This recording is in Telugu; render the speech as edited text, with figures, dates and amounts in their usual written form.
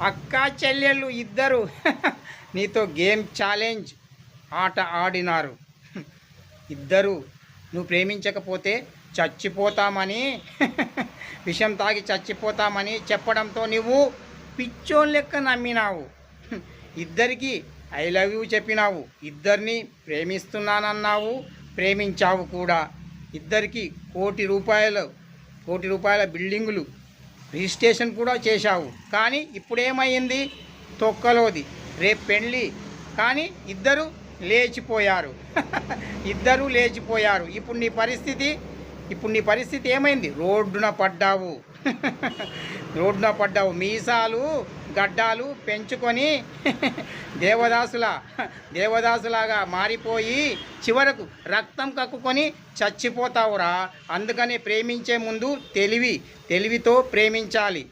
అక్క చెల్లెళ్ళు ఇద్దరు నీతో గేమ్ ఛాలెంజ్ ఆట ఆడినారు. ఇద్దరు నువ్వు ప్రేమించకపోతే చచ్చిపోతామని విషం తాగి చచ్చిపోతామని చెప్పడంతో నువ్వు పిచ్చోన్ లెక్క నమ్మినావు. ఇద్దరికి ఐ లవ్ యూ చెప్పినావు. ఇద్దరిని ప్రేమిస్తున్నానన్నావు, ప్రేమించావు కూడా. ఇద్దరికి కోటి రూపాయల బిల్డింగులు రిజిస్ట్రేషన్ కూడా చేశావు. కానీ ఇప్పుడేమైంది? తొక్కలోది. రేపు పెళ్ళి. కానీ ఇద్దరు లేచిపోయారు. ఇద్దరు లేచిపోయారు. ఇప్పుడు నీ పరిస్థితి ఏమైంది? రోడ్డున పడ్డావు. మీసాలు గడ్డాలు పెంచుకొని దేవదాసులాగా మారిపోయి చివరకు రక్తం కక్కుకొని చచ్చిపోతావురా. అందుకని ప్రేమించే ముందు తెలివితో ప్రేమించాలి.